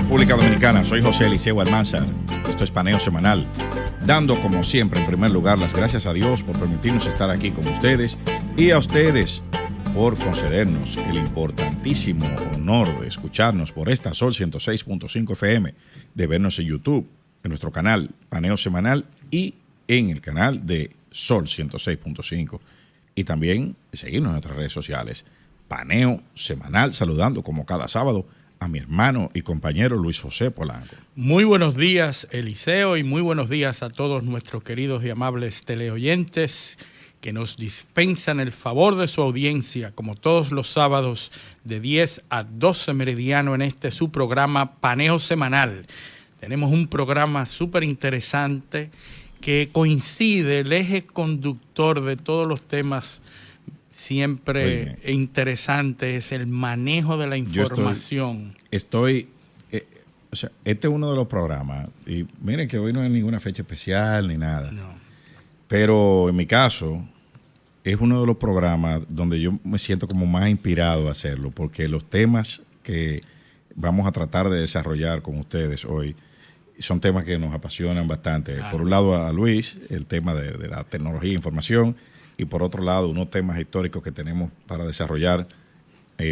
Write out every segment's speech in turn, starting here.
República Dominicana. Soy José Eliseo Almanzar. Esto es Paneo Semanal, dando como siempre en primer lugar las gracias a Dios por permitirnos estar aquí con ustedes y a ustedes por concedernos el importantísimo honor de escucharnos por esta Sol 106.5 FM, de vernos en YouTube, en nuestro canal Paneo Semanal y en el canal de Sol 106.5, y también seguirnos en nuestras redes sociales, Paneo Semanal, saludando como cada sábado a mi hermano y compañero Luis José Polanco. Muy buenos días, Eliseo, y muy buenos días a todos nuestros queridos y amables teleoyentes que nos dispensan el favor de su audiencia, como todos los sábados de 10 a 12 meridiano en este su programa Paneo Semanal. Tenemos un programa súper interesante que coincide, el eje conductor de todos los temas siempre interesante es el manejo de la información. O sea, este es uno de los programas, y miren que hoy no hay ninguna fecha especial ni nada, No. Pero en mi caso es uno de los programas donde yo me siento como más inspirado a hacerlo, porque los temas que vamos a tratar de desarrollar con ustedes hoy son temas que nos apasionan bastante. Por un lado a Luis, el tema de la tecnología e información, y por otro lado unos temas históricos que tenemos para desarrollar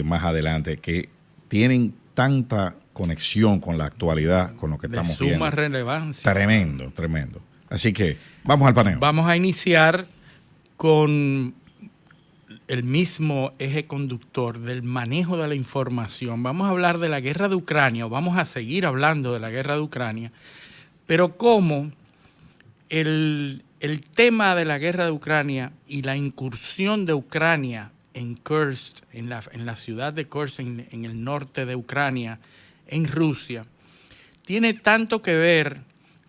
más adelante, que tienen tanta conexión con la actualidad, con lo que estamos viendo. De suma relevancia. Tremendo, tremendo. Así que vamos al paneo. Vamos a iniciar con el mismo eje conductor del manejo de la información. Vamos a hablar de la guerra de Ucrania, o vamos a seguir hablando de la guerra de Ucrania, pero cómo el tema de la guerra de Ucrania y la incursión de Ucrania en Kursk, en la ciudad de Kursk, en el norte de Ucrania, en Rusia, tiene tanto que ver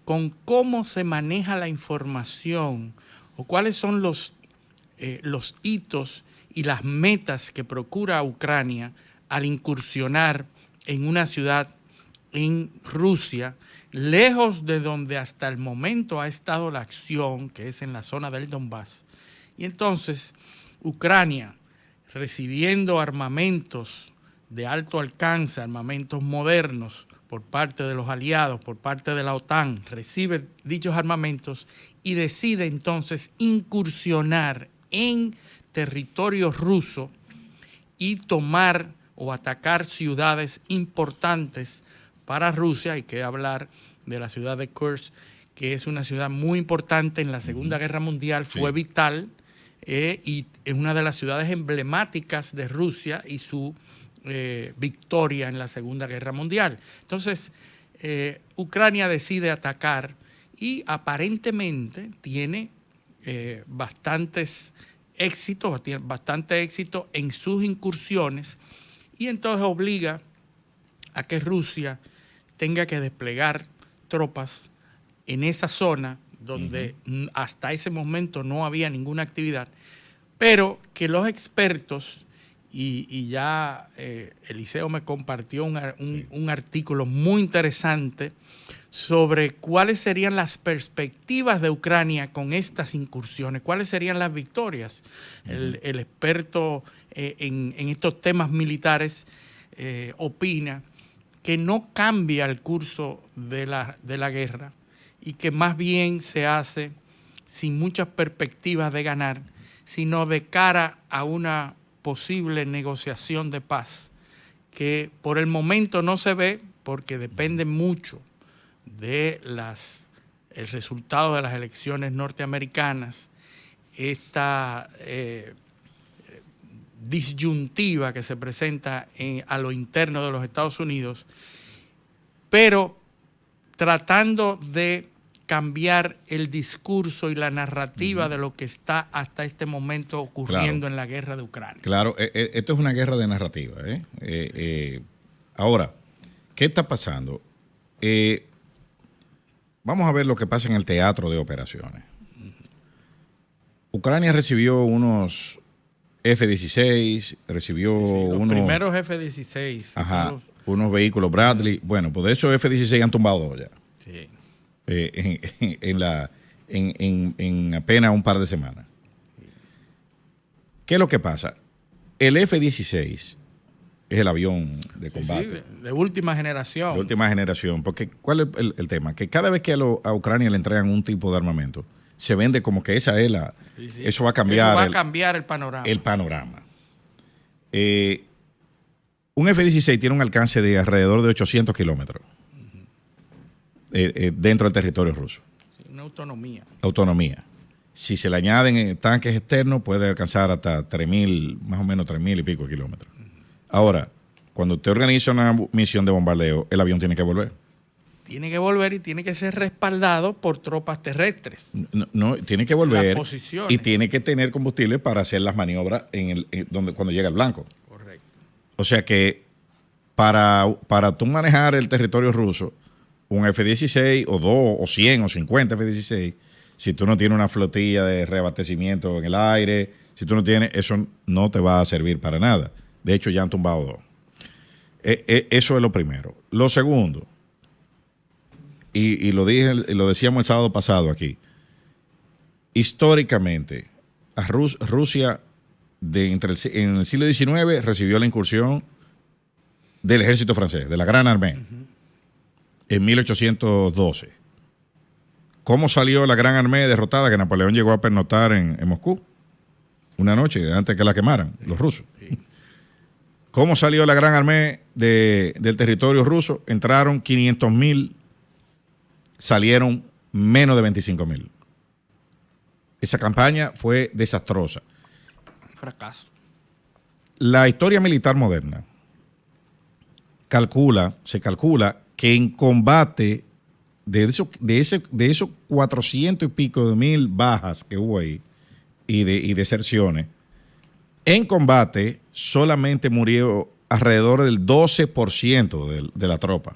con cómo se maneja la información o cuáles son los hitos y las metas que procura Ucrania al incursionar en una ciudad en Rusia, lejos de donde hasta el momento ha estado la acción, que es en la zona del Donbass. Y entonces Ucrania, recibiendo armamentos de alto alcance, armamentos modernos por parte de los aliados, por parte de la OTAN, recibe dichos armamentos y decide entonces incursionar en territorio ruso y tomar o atacar ciudades importantes para Rusia. Hay que hablar de la ciudad de Kursk, que es una ciudad muy importante en la Segunda Guerra Mundial, fue vital y es una de las ciudades emblemáticas de Rusia y su victoria en la Segunda Guerra Mundial. Entonces, Ucrania decide atacar y aparentemente tiene bastante éxito en sus incursiones, y entonces obliga a que Rusia tenga que desplegar tropas en esa zona donde hasta ese momento no había ninguna actividad, pero que los expertos, y ya Eliseo me compartió un artículo muy interesante sobre cuáles serían las perspectivas de Ucrania con estas incursiones, cuáles serían las victorias. El experto en estos temas militares opina que no cambia el curso de la guerra y que más bien se hace sin muchas perspectivas de ganar, sino de cara a una posible negociación de paz, que por el momento no se ve porque depende mucho de el resultado de las elecciones norteamericanas, esta disyuntiva que se presenta a lo interno de los Estados Unidos, pero tratando de cambiar el discurso y la narrativa de lo que está hasta este momento ocurriendo en la guerra de Ucrania. Claro, esto es una guerra de narrativa. Ahora, ¿qué está pasando? Vamos a ver lo que pasa en el teatro de operaciones. Ucrania recibió unos F-16, recibió los primeros F-16. Ajá, unos vehículos Bradley. Bueno, pues de esos F-16 han tumbado dos ya. Sí. En apenas un par de semanas. ¿Qué es lo que pasa? El F-16 es el avión de combate. Sí, de última generación. De última generación. Porque, ¿cuál es el tema? Que cada vez que a Ucrania le entregan un tipo de armamento, se vende como que esa es la... Sí, sí. Eso va a cambiar, Eso va a cambiar el panorama. El panorama. Un F-16 tiene un alcance de alrededor de 800 kilómetros dentro del territorio ruso. Sí, una autonomía. Autonomía. Si se le añaden tanques externos, puede alcanzar hasta 3.000, más o menos 3.000 y pico kilómetros. Ahora, cuando usted organiza una misión de bombardeo, el avión tiene que volver. Tiene que volver y tiene que ser respaldado por tropas terrestres. No, tiene que volver posiciones. Y tiene que tener combustible para hacer las maniobras cuando llega el blanco. Correcto. O sea que para tú manejar el territorio ruso, un F-16 o 2 o 100 o 50 F-16, si tú no tienes una flotilla de reabastecimiento en el aire, si tú no tienes, eso no te va a servir para nada. De hecho, ya han tumbado 2. Eso es lo primero. Lo segundo, y lo decíamos el sábado pasado aquí, históricamente, Rusia en el siglo XIX recibió la incursión del ejército francés, de la Gran Armée, en 1812. ¿Cómo salió la Gran Armée derrotada? Que Napoleón llegó a pernoctar en Moscú una noche antes que la quemaran los rusos. ¿Cómo salió la Gran Armée del territorio ruso? Entraron 500.000, salieron menos de 25.000. Esa campaña fue desastrosa. Un fracaso. La historia militar moderna se calcula que en combate de esos 400 y pico de mil bajas que hubo ahí y deserciones, en combate solamente murió alrededor del 12% de la tropa.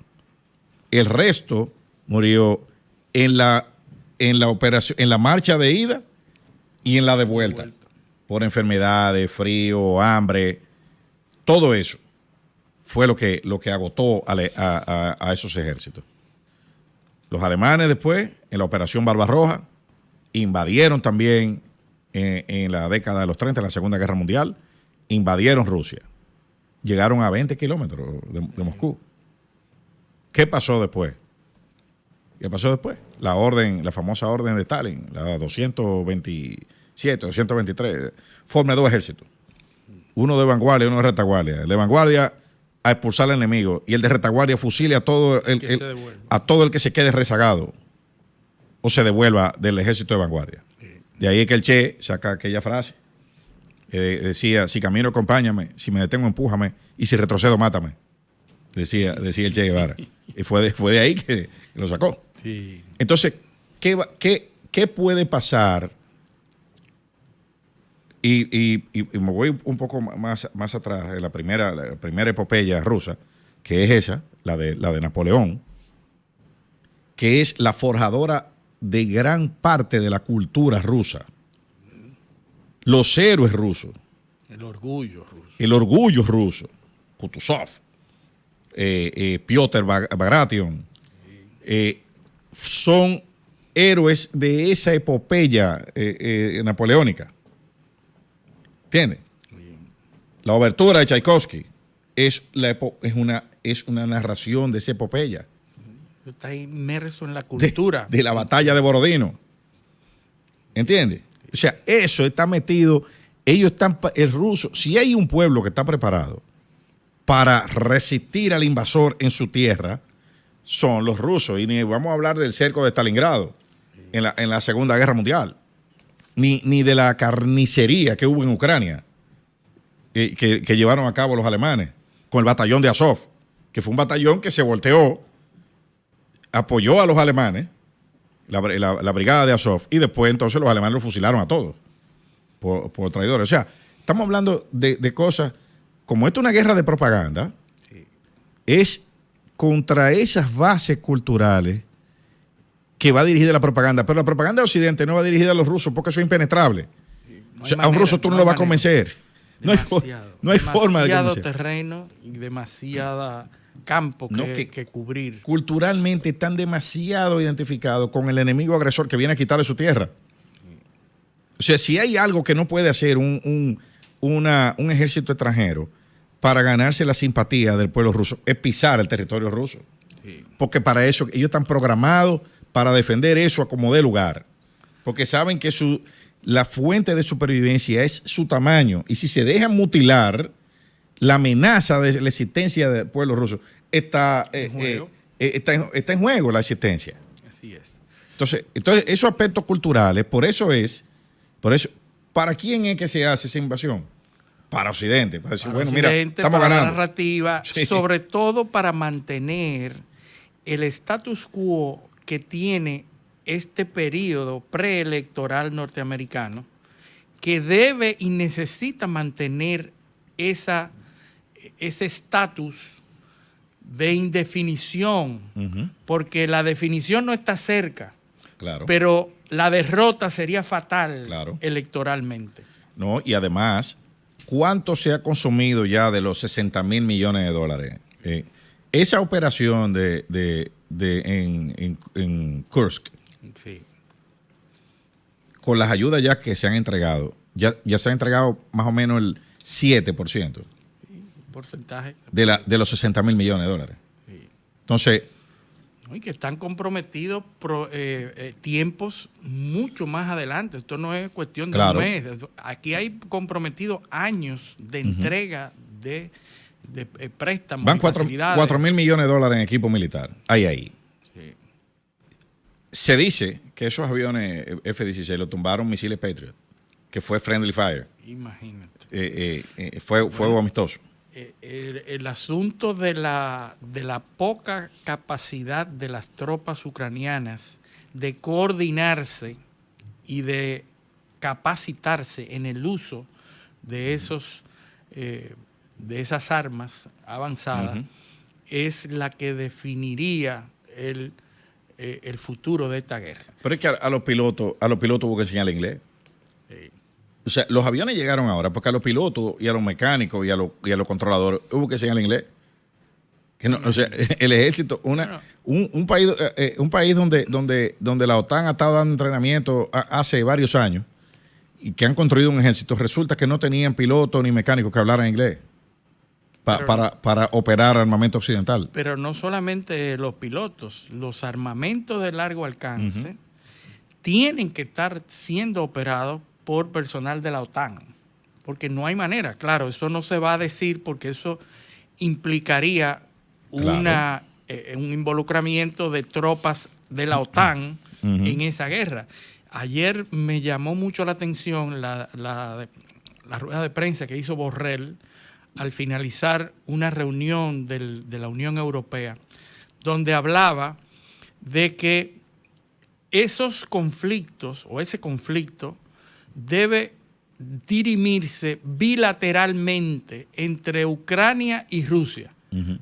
El resto murió en la operación, en la marcha de ida y en la de vuelta, por enfermedades, frío, hambre, todo eso fue lo que agotó a esos ejércitos. Los alemanes después, en la operación Barbarroja, invadieron también en la década de los 30, en la Segunda Guerra Mundial, invadieron Rusia. Llegaron a 20 kilómetros de Moscú. ¿Qué pasó después? La famosa orden de Stalin, la 227, 223, forma 2 ejércitos. Uno de vanguardia y uno de retaguardia. El de vanguardia a expulsar al enemigo y el de retaguardia fusile a todo el que se quede rezagado o se devuelva del ejército de vanguardia. De ahí es que el Che saca aquella frase. Decía, si camino, acompáñame, si me detengo, empújame, y si retrocedo, mátame. Decía el Che Guevara. Y fue de ahí que lo sacó. Sí. Entonces, ¿qué puede pasar? Y me voy un poco más atrás de la primera epopeya rusa, que es esa, la de Napoleón, que es la forjadora de gran parte de la cultura rusa. Los héroes rusos. El orgullo ruso. El orgullo ruso. Kutuzov, Piotr Bagration, son héroes de esa epopeya napoleónica. ¿Entiendes? La obertura de Tchaikovsky es una narración de esa epopeya. Está inmerso en la cultura. De la batalla de Borodino. ¿Entiendes? O sea, eso está metido. El ruso, si hay un pueblo que está preparado para resistir al invasor en su tierra, son los rusos. Y ni vamos a hablar del cerco de Stalingrado en la Segunda Guerra Mundial. Ni de la carnicería que hubo en Ucrania, que llevaron a cabo los alemanes, con el batallón de Azov, que fue un batallón que se volteó, apoyó a los alemanes, la brigada de Azov, y después entonces los alemanes los fusilaron a todos por traidores. O sea, estamos hablando de cosas, como esto es una guerra de propaganda, es contra esas bases culturales que va dirigida a la propaganda. Pero la propaganda de Occidente no va dirigida a los rusos porque eso es impenetrable. A un ruso tú no lo vas a convencer. No hay forma de convencer. Demasiado terreno y demasiada campo que cubrir. Culturalmente están demasiado identificados con el enemigo agresor que viene a quitarle su tierra. O sea, si hay algo que no puede hacer un ejército extranjero, para ganarse la simpatía del pueblo ruso es pisar el territorio ruso. Sí. Porque para eso ellos están programados para defender eso a como dé lugar. Porque saben que la fuente de supervivencia es su tamaño. Y si se dejan mutilar, la amenaza de la existencia del pueblo ruso está en juego la existencia. Así es. Entonces, esos aspectos culturales, por eso, ¿para quién es que se hace esa invasión? Para Occidente. Para decir, bueno, mira, estamos ganando. La narrativa, sí. Sobre todo para mantener el status quo que tiene este periodo preelectoral norteamericano, que debe y necesita mantener ese estatus de indefinición, porque la definición no está cerca, claro, pero la derrota sería fatal, claro, electoralmente. No, y además, ¿cuánto se ha consumido ya de los 60 mil millones de dólares? Esa operación en Kursk, sí, con las ayudas ya que se han entregado, ya se ha entregado más o menos el 7%. Porcentaje de los 60 mil millones de dólares. Sí. Entonces, y que están comprometidos tiempos mucho más adelante. Esto no es cuestión de un mes. Aquí hay comprometidos años de entrega de préstamos. Van 4 mil millones de dólares en equipo militar. Ahí. Sí. Se dice que esos aviones F-16 lo tumbaron misiles Patriot, que fue friendly fire. Imagínate. Fue fuego amistoso. El asunto de la poca capacidad de las tropas ucranianas de coordinarse y de capacitarse en el uso de esas armas avanzadas es la que definiría el futuro de esta guerra. Pero es que a los pilotos hubo que enseñarle inglés. Sí. O sea, los aviones llegaron ahora porque a los pilotos y a los mecánicos y a los controladores hubo que enseñar inglés. O sea, el ejército, un país donde la OTAN ha estado dando entrenamiento hace varios años y que han construido un ejército, resulta que no tenían pilotos ni mecánicos que hablaran inglés para operar armamento occidental. Pero no solamente los pilotos, los armamentos de largo alcance tienen que estar siendo operados por personal de la OTAN, porque no hay manera. Claro, eso no se va a decir porque eso implicaría un involucramiento de tropas de la OTAN en esa guerra. Ayer me llamó mucho la atención la rueda de prensa que hizo Borrell al finalizar una reunión de la Unión Europea, donde hablaba de que esos conflictos o ese conflicto debe dirimirse bilateralmente entre Ucrania y Rusia.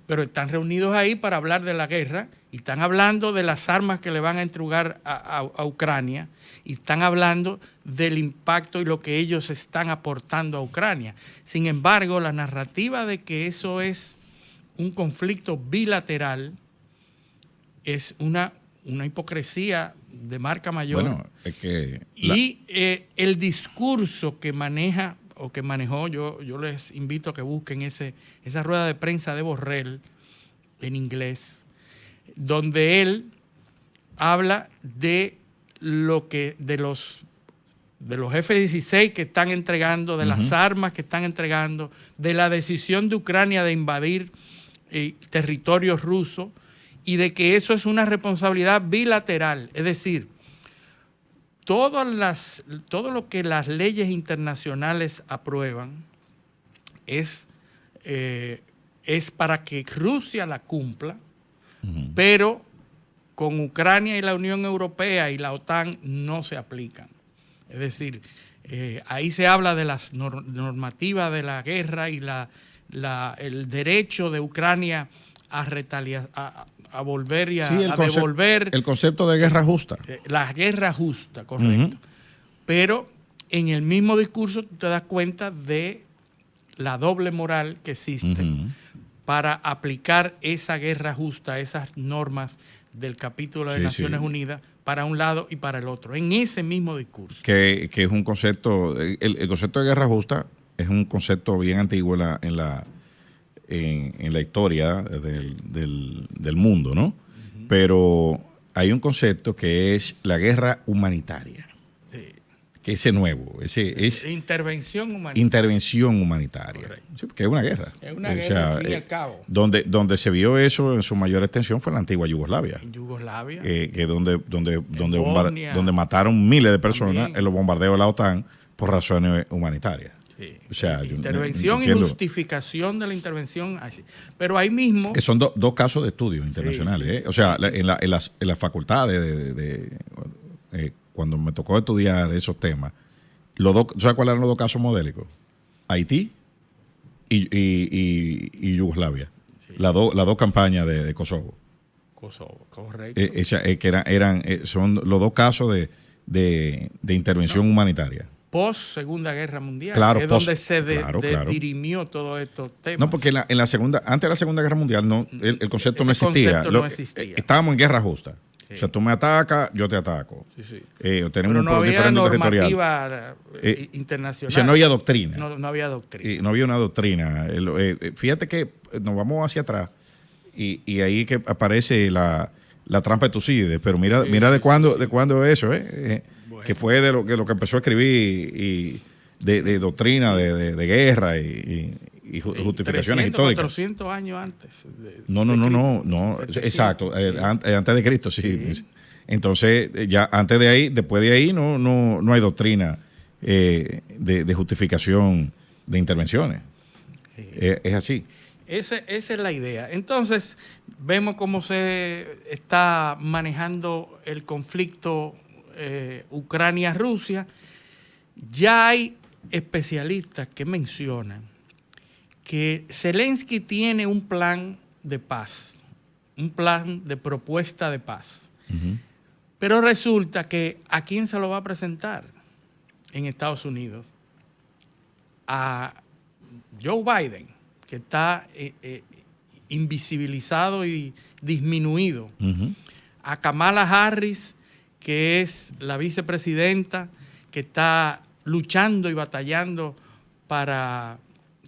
Pero están reunidos ahí para hablar de la guerra y están hablando de las armas que le van a entregar a Ucrania y están hablando del impacto y lo que ellos están aportando a Ucrania. Sin embargo, la narrativa de que eso es un conflicto bilateral es una hipocresía de marca mayor. Bueno, es que el discurso que maneja o que manejó, yo les invito a que busquen esa rueda de prensa de Borrell en inglés, donde él habla de los F-16 que están entregando, de las armas que están entregando, de la decisión de Ucrania de invadir territorio ruso y de que eso es una responsabilidad bilateral. Es decir, todo lo que las leyes internacionales aprueban es para que Rusia la cumpla, pero con Ucrania y la Unión Europea y la OTAN no se aplican. Es decir, ahí se habla de las normativas de la guerra y el derecho de Ucrania a volver y a devolver. El concepto de guerra justa. La guerra justa, correcto. Pero en el mismo discurso tú te das cuenta de la doble moral que existe para aplicar esa guerra justa, esas normas del capítulo de Naciones Unidas para un lado y para el otro, en ese mismo discurso. Que es un concepto, el concepto de guerra justa es un concepto bien antiguo en en la historia del mundo, ¿no? Pero hay un concepto que es la guerra humanitaria, que ese nuevo, ese es intervención humanitaria. Intervención humanitaria. Sí, porque es una guerra. Es una guerra, al fin y al cabo. Donde se vio eso en su mayor extensión fue en la antigua Yugoslavia. En Yugoslavia. Que donde mataron miles de personas también en los bombardeos de la OTAN por razones humanitarias. Sí. O sea, intervención y justificación de la intervención. Pero ahí mismo... Que son dos casos de estudios internacionales. Sí. O sea, en las facultades cuando me tocó estudiar esos temas, ¿sabes cuáles eran los dos casos modélicos? Haití y Yugoslavia. Sí. Las dos campañas de Kosovo. Kosovo, correcto. Que son los dos casos de intervención humanitaria. Post Segunda Guerra Mundial, claro, es donde se dirimió todo estos temas. No, porque antes de la Segunda Guerra Mundial el concepto no existía. Estábamos en guerra justa. Sí. O sea, tú me atacas, yo te ataco. Sí, sí. Tenemos no había normativa internacional. O sea, no había doctrina. No había doctrina. No había una doctrina. Fíjate que nos vamos hacia atrás y ahí que aparece la trampa de Tucídides. Pero mira de cuándo eso, bueno. Que fue de lo que empezó a escribir y de doctrina de guerra y justificaciones 300, históricas. 400 años antes. No. Exacto. Antes de Cristo, sí. Entonces, ya antes de ahí, después de ahí, no hay doctrina de justificación de intervenciones. Sí. Es así. Esa es la idea. Entonces, vemos cómo se está manejando el conflicto Ucrania-Rusia. Ya hay especialistas que mencionan que Zelensky tiene un plan de paz, un plan de propuesta de paz. Uh-huh. Pero resulta que ¿a quién se lo va a presentar en Estados Unidos? A Joe Biden, que está invisibilizado y disminuido. Uh-huh. A Kamala Harris, que es la vicepresidenta, que está luchando y batallando para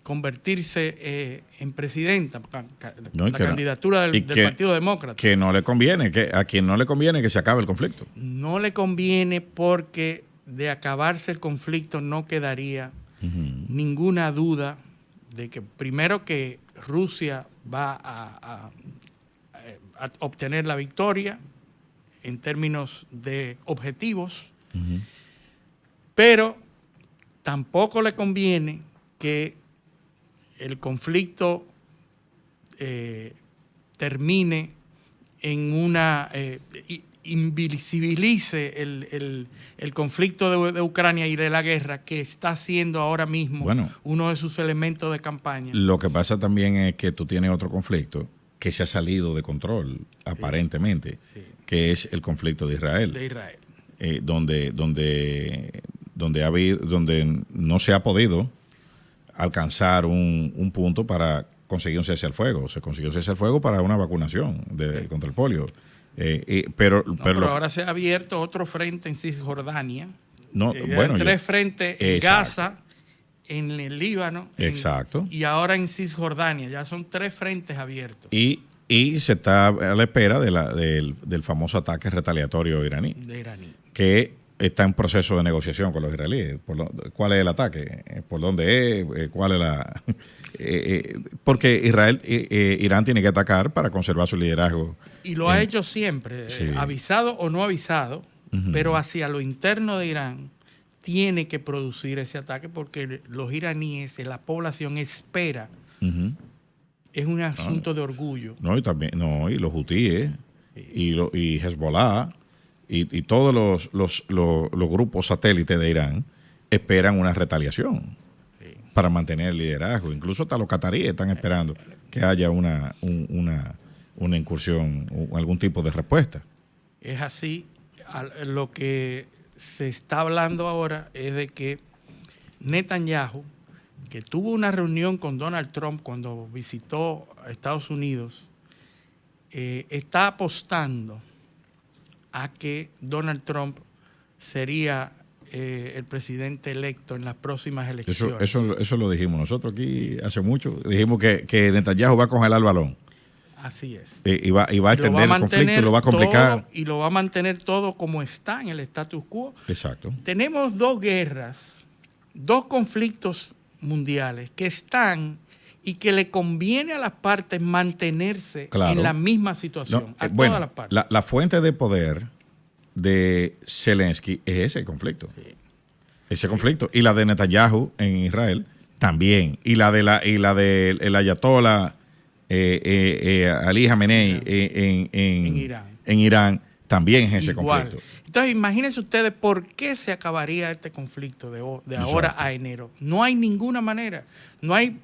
convertirse en presidenta, la candidatura del Partido Demócrata. Que no le conviene, a quien no le conviene que se acabe el conflicto. No le conviene porque de acabarse el conflicto no quedaría ninguna duda de que primero que Rusia va a obtener la victoria en términos de objetivos, pero tampoco le conviene que el conflicto termine en una... invisibilice el conflicto de Ucrania y de la guerra que está siendo ahora mismo uno de sus elementos de campaña. Lo que pasa también es que tú tienes otro conflicto que se ha salido de control, aparentemente, que es el conflicto de Israel. Donde no se ha podido alcanzar un punto para conseguir un cese al fuego. Se consiguió un cese al fuego para una vacunación contra el polio. Pero ahora se ha abierto otro frente en Cisjordania. Tres frentes en Gaza, en el Líbano. Exacto. Y ahora en Cisjordania. Ya son 3 frentes abiertos. Y se está a la espera del famoso ataque retaliatorio iraní. Que está en proceso de negociación con los israelíes. ¿Cuál es el ataque? ¿Por dónde es? ¿Cuál es la...? Porque Irán tiene que atacar para conservar su liderazgo. Y lo ha hecho siempre, avisado o no avisado, pero hacia lo interno de Irán tiene que producir ese ataque porque los iraníes, la población espera. Es un asunto de orgullo. Y los hutíes y Hezbollah y todos los grupos satélites de Irán esperan una retaliación para mantener el liderazgo. Incluso hasta los cataríes están esperando que haya una incursión o algún tipo de respuesta. Es así. Lo que se está hablando ahora es de que Netanyahu, que tuvo una reunión con Donald Trump cuando visitó a Estados Unidos, está apostando a que Donald Trump sería el presidente electo en las próximas elecciones. Eso lo dijimos nosotros aquí hace mucho. Dijimos que Netanyahu va a congelar el balón. Así es. Y va a extender el conflicto y lo va a complicar. Y lo va a mantener todo como está en el status quo. Exacto. Tenemos dos guerras, dos conflictos mundiales que están y que le conviene a las partes mantenerse en la misma situación. Todas las partes. La fuente de poder de Zelensky es ese conflicto. Sí. Ese conflicto. Y la de Netanyahu en Israel también. Y la de el ayatollah Ali Khamenei en Irán también es ese conflicto. Entonces, imagínense ustedes por qué se acabaría este conflicto de ahora a enero. No hay ninguna manera. No hay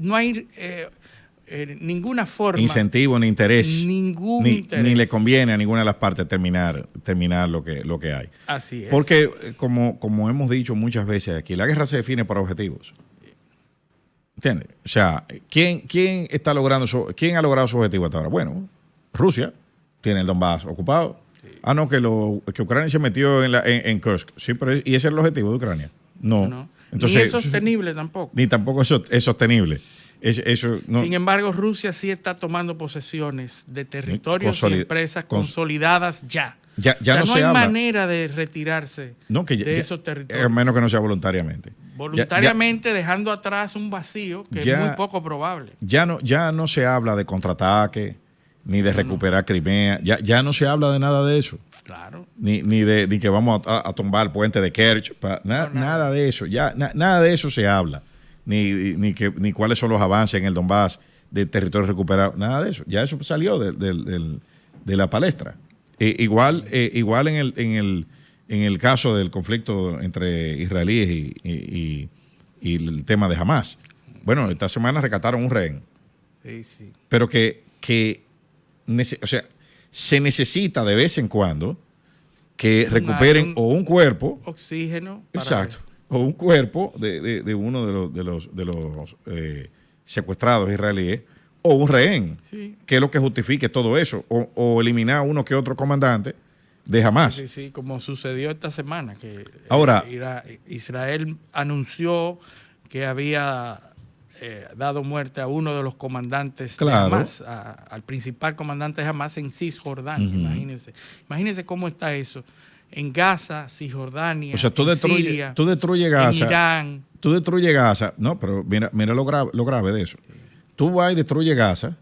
ninguna forma. Incentivo ni interés. Ningún interés. Ni le conviene a ninguna de las partes terminar lo que hay. Así es. Porque, como hemos dicho muchas veces aquí, la guerra se define por objetivos. ¿Entiendes? O sea, ¿quién ha logrado su objetivo hasta ahora? Bueno, Rusia tiene el Donbass ocupado. Sí. No, que Ucrania se metió en Kursk. Sí, pero ¿y ese es el objetivo de Ucrania? No. Entonces, ni es sostenible tampoco. Ni tampoco es sostenible. No. Sin embargo, Rusia sí está tomando posesiones de territorios y empresas consolidadas ya. Ya no hay manera de retirarse de esos territorios. A menos que no sea voluntariamente. Voluntariamente dejando atrás un vacío que es muy poco probable. Ya no se habla de contraataque, ni de recuperar Crimea. Ya no se habla de nada de eso. Claro. Ni que vamos a tumbar el puente de Kerch. Nada de eso. Nada de eso se habla. Ni cuáles son los avances en el Donbass de territorio recuperado. Nada de eso. Ya eso salió de la palestra. Igual en el caso del conflicto entre israelíes y el tema de Hamas. Bueno, esta semana rescataron un rehén. Sí. Pero se necesita de vez en cuando que recuperen o un cuerpo. Oxígeno. Exacto. O un cuerpo de uno de los secuestrados israelíes. O un rehén, que es lo que justifique todo eso, o eliminar uno que otro comandante de Hamas. Sí, como sucedió esta semana, que ahora Israel anunció que había dado muerte a uno de los comandantes de Hamas, al principal comandante de Hamas en Cisjordania. Imagínense cómo está eso. En Gaza, Cisjordania, Siria, tú destruyes Gaza, en Irán. Tú destruyes Gaza. No, pero mira lo grave de eso. Sí. Tú vas y destruyes Gaza,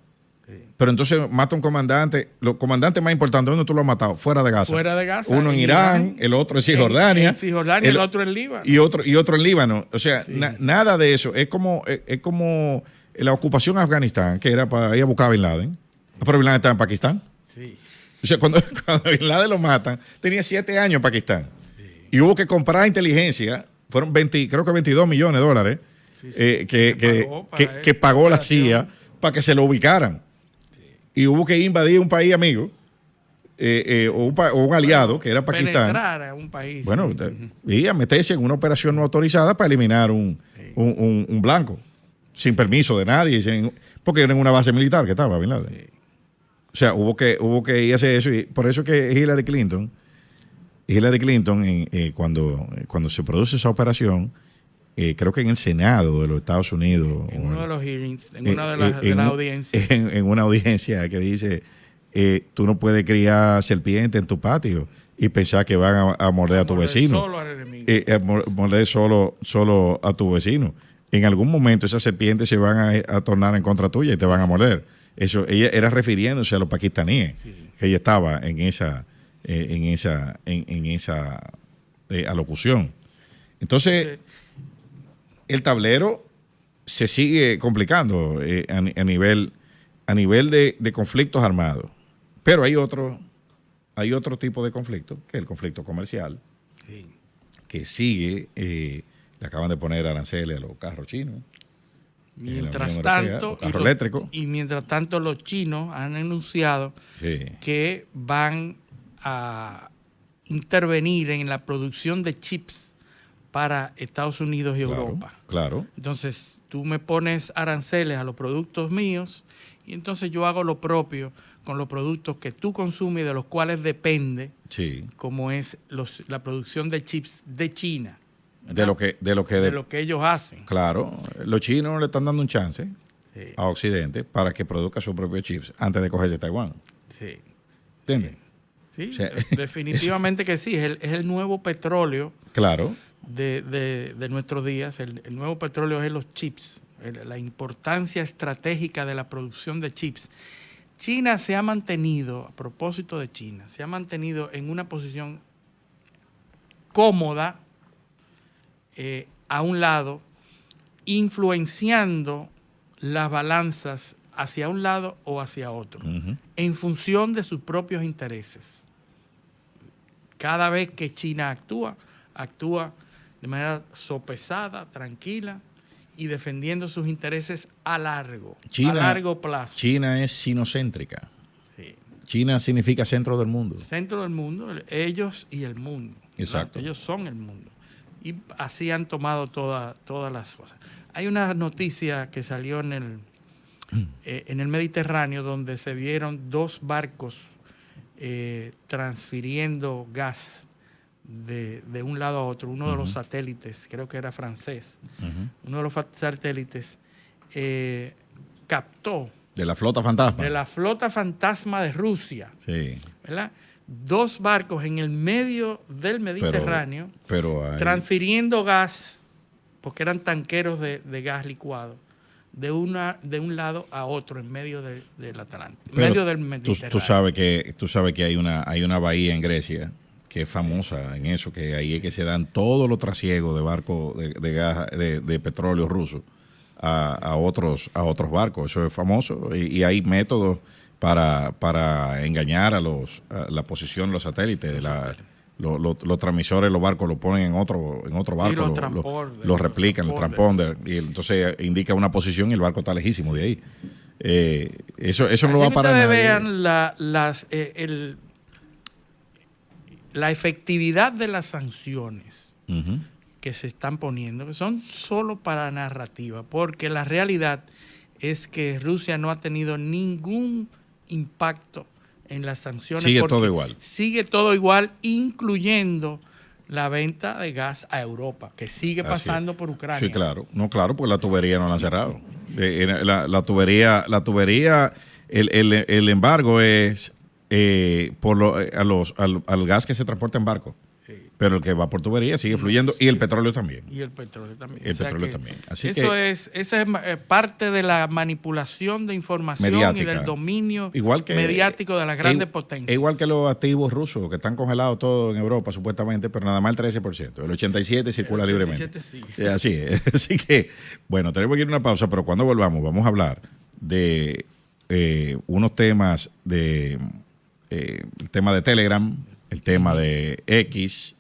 pero entonces mata a un comandante. Los comandantes más importantes, ¿dónde tú lo has matado? Fuera de Gaza. Fuera de Gaza. Uno en Irán, el otro en Cisjordania. El otro en Líbano. Y otro en Líbano. O sea, nada de eso. Es como la ocupación de Afganistán, que era para ir a buscar a Bin Laden. Pero Bin Laden estaba en Pakistán. Sí. O sea, cuando Bin Laden lo matan, tenía 7 años en Pakistán. Sí. Y hubo que comprar inteligencia. Fueron creo que $22 millones. Que pagó la CIA para que se lo ubicaran. Sí. Y hubo que invadir un país amigo o un aliado, que era Pakistán. Penetrar a un país. Bueno, y a meterse en una operación no autorizada para eliminar un blanco, sin permiso de nadie, porque era en una base militar que estaba Bin Laden. Sí. O sea, hubo que ir a hacer eso. Y por eso que Hillary Clinton, cuando se produce esa operación, creo que en el Senado de los Estados Unidos. En uno de los hearings, en una de las audiencias. En una audiencia que dice, tú no puedes criar serpientes en tu patio y pensar que van a morder a tu vecino. Solo al enemigo. Morder solo a tu vecino. En algún momento esas serpientes se van a tornar en contra tuya y te van a morder. Eso, ella era refiriéndose a los pakistaníes, que ella estaba en esa alocución. Entonces, el tablero se sigue complicando a nivel de conflictos armados. Pero hay otro tipo de conflicto, que es el conflicto comercial, que sigue, le acaban de poner aranceles a los carros chinos. Mientras tanto, carros eléctricos. Y mientras tanto los chinos han anunciado que van a intervenir en la producción de chips para Estados Unidos y Europa. Claro. Entonces, tú me pones aranceles a los productos míos y entonces yo hago lo propio con los productos que tú consumes y de los cuales depende, como es la producción de chips de China. De lo que ellos hacen. Claro, los chinos le están dando un chance Sí. a Occidente para que produzca sus propios chips antes de cogerse Taiwán. Sí. ¿Entiendes? Sí, O sea, definitivamente que sí. Es el nuevo petróleo Claro. de nuestros días. El nuevo petróleo es los chips. La importancia estratégica de la producción de chips. China se ha mantenido, a propósito de China, se ha mantenido en una posición cómoda a un lado, influenciando las balanzas hacia un lado o hacia otro, en función de sus propios intereses. Cada vez que China actúa de manera sopesada, tranquila y defendiendo sus intereses a largo plazo. China es sinocéntrica. Sí. China significa centro del mundo. Centro del mundo, ellos y el mundo. Exacto. Ellos son el mundo. Y así han tomado todas las cosas. Hay una noticia que salió en el Mediterráneo donde se vieron 2 barcos transfiriendo gas de un lado a otro. Uno de los satélites, creo que era francés, uno de los satélites captó De la flota fantasma. de la flota fantasma de Rusia, Sí. ¿verdad? 2 barcos en el medio del Mediterráneo Pero transfiriendo gas, porque eran tanqueros de gas licuado, de un lado a otro en medio del Atlántico, en medio del Mediterráneo. Tú sabes que hay una bahía en Grecia que es famosa en eso, que ahí es que se dan todos los trasiegos de barcos de gas, de petróleo ruso a otros barcos. Eso es famoso y hay métodos para engañar a la posición de los satélites. Los transmisores, los barcos los ponen en otro barco, los replican, el transponder, y entonces indica una posición y el barco está lejísimo de ahí. Eso no lo va a parar nadie. Vean la efectividad de las sanciones que se están poniendo, que son solo para narrativa, porque la realidad es que Rusia no ha tenido ningún impacto en las sanciones. Sigue todo igual. Sigue todo igual, incluyendo la venta de gas a Europa, que sigue pasando por Ucrania. Sí, claro. No, claro, pues la tubería no la han cerrado. La tubería, el embargo es al gas que se transporta en barco. Sí. Pero el que va por tubería sigue fluyendo, sí. Y el petróleo también. Así esa es parte de la manipulación de información mediática, y del dominio mediático de las grandes potencias. Igual que los activos rusos, que están congelados todos en Europa, supuestamente, pero nada más el 13%. El 87% circula libremente. Sí. Así es. Así que, bueno, tenemos que ir a una pausa, pero cuando volvamos vamos a hablar de unos temas el tema de Telegram, el tema de X,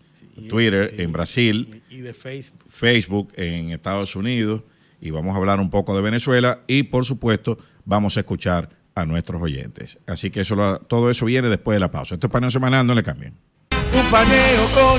Twitter en Brasil y de Facebook en Estados Unidos, y vamos a hablar un poco de Venezuela y por supuesto vamos a escuchar a nuestros oyentes. Así que todo eso viene después de la pausa. Esto es Paneo Semanal, no le cambien. Un paneo con